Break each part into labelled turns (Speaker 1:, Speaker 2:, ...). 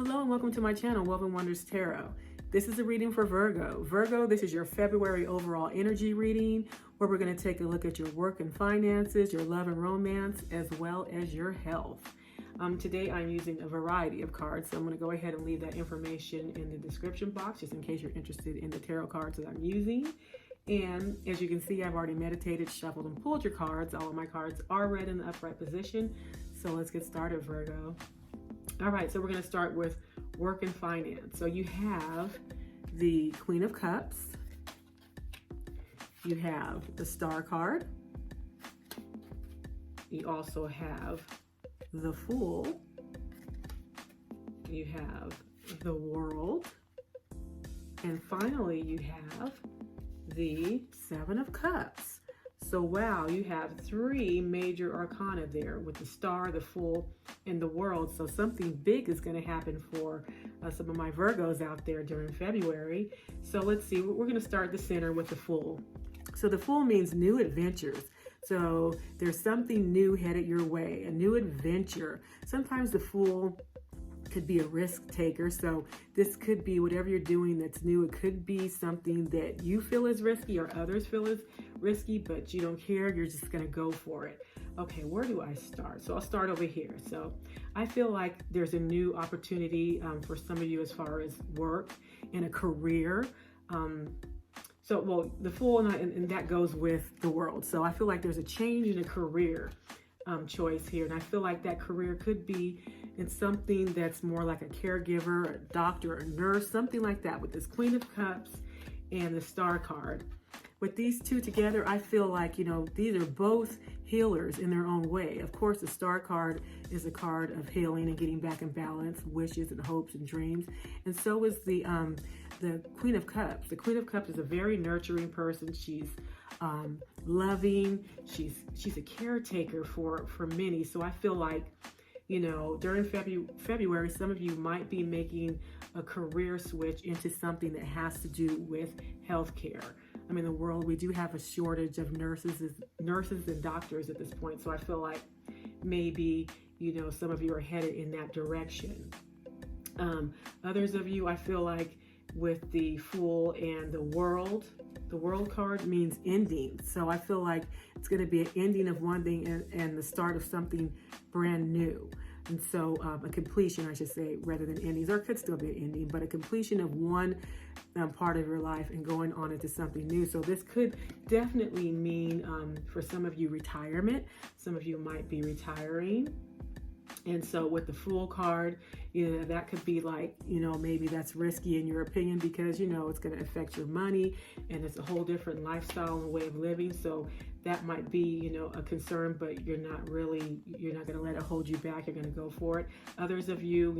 Speaker 1: Hello and welcome to my channel, Wealth and Wonders Tarot. This is a reading for Virgo. Virgo, this is your February overall energy reading where we're going to take a look at your work and finances, your love and romance, as well as your health. Today I'm using a variety of cards, so I'm going to go ahead and leave that information in the description box just in case you're interested in the tarot cards that I'm using. And as you can see, I've already meditated, shuffled, and pulled your cards. All of my cards are read in the upright position. So let's get started, Virgo. All right, so we're going to start with work and finance. So you have the Queen of Cups. You have the Star card. You also have the Fool. You have the World. And finally, you have the Seven of Cups. So wow, you have three major arcana there with the Star, the Fool, and the World. So something big is going to happen for some of my Virgos out there during February. So let's see, we're going to start the center with the Fool. So the Fool means new adventures. So there's something new headed your way, a new adventure. Sometimes the Fool could be a risk taker. So this could be whatever you're doing that's new. It could be something that you feel is risky or others feel is risky, but you don't care. You're just going to go for it. Okay, where do I start? So I'll start over here. So I feel like there's a new opportunity for some of you as far as work and a career. The Fool and that goes with the World. So I feel like there's a change in a career choice here. And I feel like that career could be in something that's more like a caregiver, a doctor, a nurse, something like that with this Queen of Cups and the Star card. With these two together, I feel like, these are both healers in their own way. Of course, the Star card is a card of healing and getting back in balance, wishes and hopes and dreams. And so is the Queen of Cups. The Queen of Cups is a very nurturing person. She's loving. She's a caretaker for many. So I feel like, during February, some of you might be making a career switch into something that has to do with healthcare. I mean, the world, we do have a shortage of nurses and doctors at this point. So I feel like maybe, some of you are headed in that direction. Others of you, I feel like with the Fool and the World card means ending. So I feel like it's going to be an ending of one thing and the start of something brand new. And so a completion, I should say, rather than endings, or it could still be an ending, but a completion of one part of your life and going on into something new. So this could definitely mean for some of you retirement. Some of you might be retiring. And so with the Fool card, that could be like, maybe that's risky in your opinion because, it's going to affect your money and it's a whole different lifestyle and way of living. So that might be, a concern, but you're not going to let it hold you back. You're going to go for it. Others of you,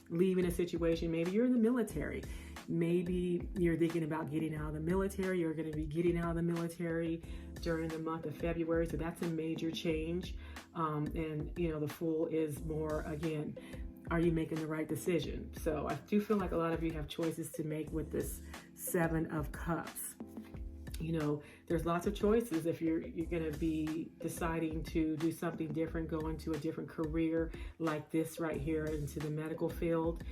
Speaker 1: leaving a situation, maybe you're in the military. Maybe you're thinking about getting out of the military. You're going to be getting out of the military during the month of February. So that's a major change. And the Fool is more, again, are you making the right decision? So I do feel like a lot of you have choices to make with this Seven of Cups. There's lots of choices if you're going to be deciding to do something different, go into a different career like this right here into the medical field.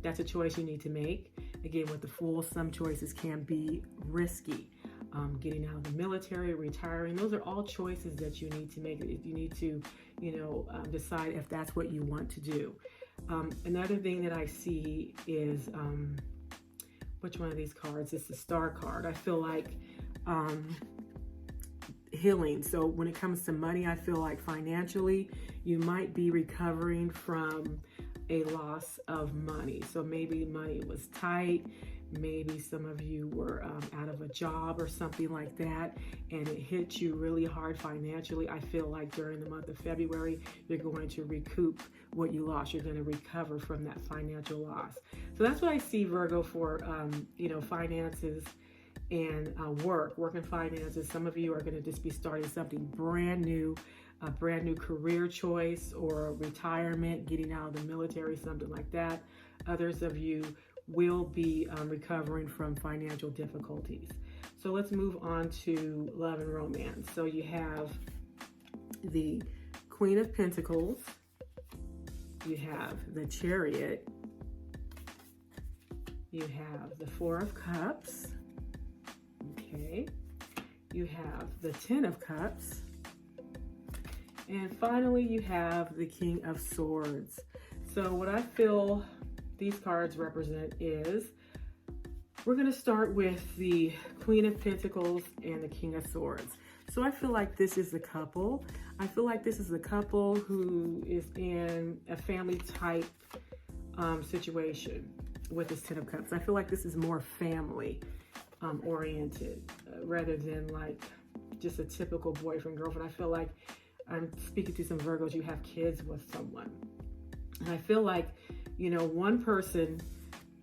Speaker 1: That's a choice you need to make. Again, with the Fool, some choices can be risky. Getting out of the military, retiring, those are all choices that you need to make. You need to, decide if that's what you want to do. Another thing that I see is, which one of these cards? It's the Star card. I feel like healing. So when it comes to money, I feel like financially, you might be recovering from a loss of money. So maybe money was tight. Maybe some of you were out of a job or something like that, and it hit you really hard financially. I feel like during the month of February, you're going to recoup what you lost. You're going to recover from that financial loss. So that's what I see, Virgo, for, finances and work and finances. Some of you are going to just be starting something brand new, a brand new career choice or retirement, getting out of the military, something like that. Others of you will be recovering from financial difficulties. So let's move on to love and romance. So you have the Queen of Pentacles, you have the Chariot, you have the Four of Cups, okay, you have the Ten of Cups, and finally you have the King of Swords. So what I feel these cards represent is, we're going to start with the Queen of Pentacles and the King of Swords. So I feel like this is the couple. I feel like this is the couple who is in a family type situation with this Ten of Cups. I feel like this is more family oriented rather than like just a typical boyfriend girlfriend. I feel like I'm speaking to some Virgos, you have kids with someone. And I feel like, you know, one person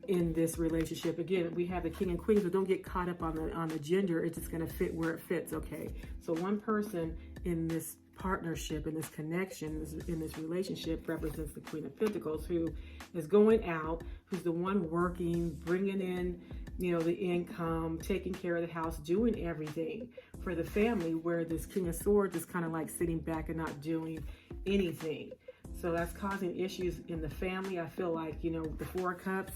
Speaker 1: in this relationship, again, we have the King and Queen, so don't get caught up on the gender. It's just going to fit where it fits, okay? So one person in this partnership, in this connection, in this relationship represents the Queen of Pentacles, who is going out, who's the one working, bringing in, you know, the income, taking care of the house, doing everything for the family, where this King of Swords is kind of like sitting back and not doing anything. So that's causing issues in the family. I feel like, you know, the Four of Cups,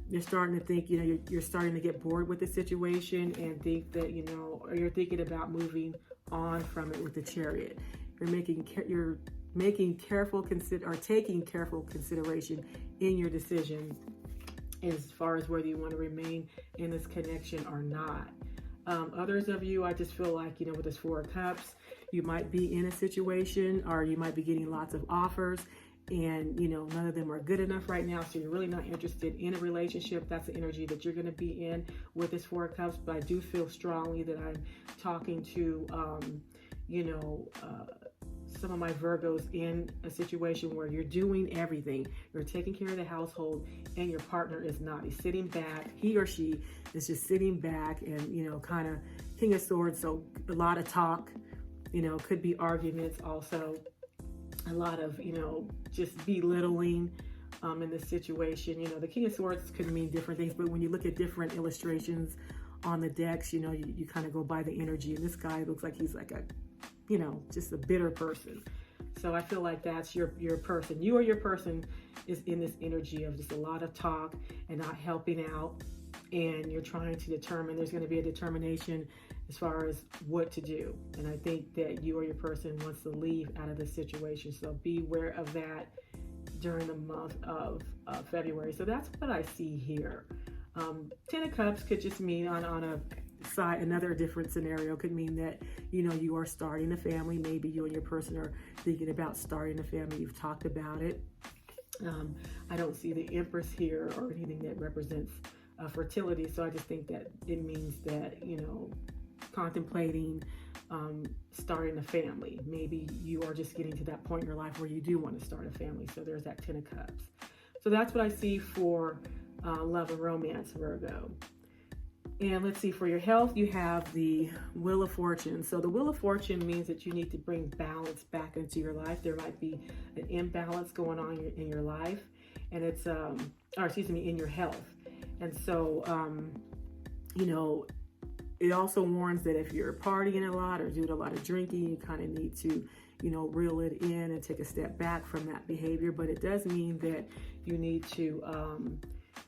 Speaker 1: you're starting to think, you know, you're starting to get bored with the situation and think that, you know, or you're thinking about moving on from it with the Chariot. You're taking careful consideration in your decision as far as whether you want to remain in this connection or not. Others of you, I just feel like, you know, with this Four of Cups, you might be in a situation, or you might be getting lots of offers, and, you know, none of them are good enough right now, so you're really not interested in a relationship. That's the energy that you're going to be in with this Four of Cups. But I do feel strongly that I'm talking to, you know, some of my Virgos in a situation where you're doing everything. You're taking care of the household, and your partner is not. He's sitting back. He or she is just sitting back and, you know, kind of King of Swords. So a lot of talk, you know, could be arguments also. A lot of, you know, just belittling in this situation. You know, the King of Swords could mean different things, but when you look at different illustrations on the decks, you know, you kind of go by the energy. And this guy looks like he's like a, you know, just a bitter person. So I feel like that's your person. You or your person is in this energy of just a lot of talk and not helping out. And you're trying to determine, there's going to be a determination as far as what to do. And I think that you or your person wants to leave out of this situation. So be aware of that during the month of February. So that's what I see here. Ten of Cups could just mean on a side, another different scenario could mean that, you know, you are starting a family. Maybe you and your person are thinking about starting a family. You've talked about it. I don't see the Empress here or anything that represents fertility. So I just think that it means that, you know, contemplating starting a family. Maybe you are just getting to that point in your life where you do want to start a family. So there's that Ten of Cups. So that's what I see for love and romance, Virgo. And let's see, for your health, you have the Wheel of Fortune. So the Wheel of Fortune means that you need to bring balance back into your life. There might be an imbalance going on in your life, and it's, in your health. And so, you know, it also warns that if you're partying a lot or doing a lot of drinking, you kind of need to, you know, reel it in and take a step back from that behavior. But it does mean that you need to,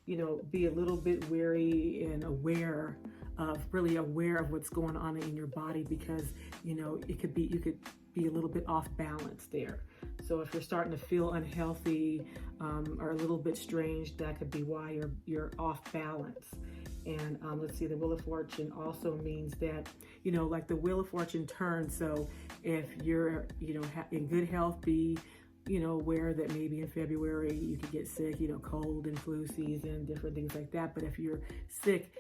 Speaker 1: you know, be a little bit wary and aware of what's going on in your body, because, you know, you could be a little bit off balance there. So if you're starting to feel unhealthy or a little bit strange, that could be why you're off balance. And let's see, the Wheel of Fortune also means that, you know, like the Wheel of Fortune turns. So if you're, you know, in good health, be, you know, aware that maybe in February you could get sick, you know, cold and flu season, different things like that. But if you're sick,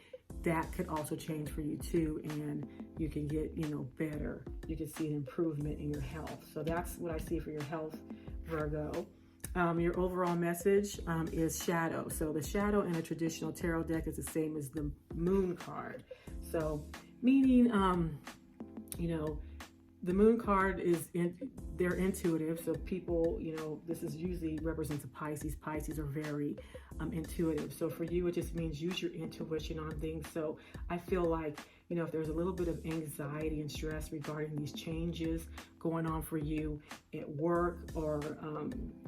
Speaker 1: that could also change for you too, and you can get, you know, better. You can see an improvement in your health. So that's what I see for your health, Virgo. Your overall message is shadow. So the shadow in a traditional tarot deck is the same as the moon card. So meaning, you know, the moon card is they're intuitive. So people, you know, this is usually represents a Pisces. Pisces are very intuitive. So for you, it just means use your intuition on things. So I feel like you know, if there's a little bit of anxiety and stress regarding these changes going on for you at work or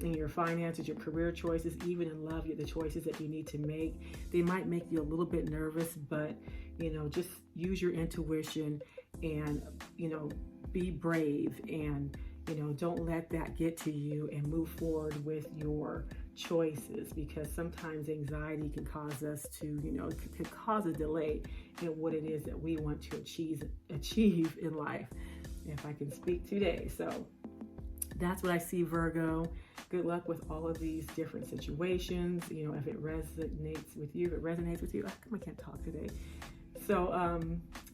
Speaker 1: in your finances, your career choices, even in love, the choices that you need to make, they might make you a little bit nervous, but, you know, just use your intuition and, you know, be brave and, you know, don't let that get to you and move forward with your choices, because sometimes anxiety can cause us to, you know, could cause a delay in what it is that we want to achieve in life, if I can speak today. So that's what I see, Virgo. Good luck with all of these different situations. You know, if it resonates with you, I can't talk today. So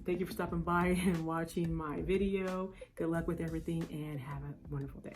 Speaker 1: thank you for stopping by and watching my video. Good luck with everything and have a wonderful day.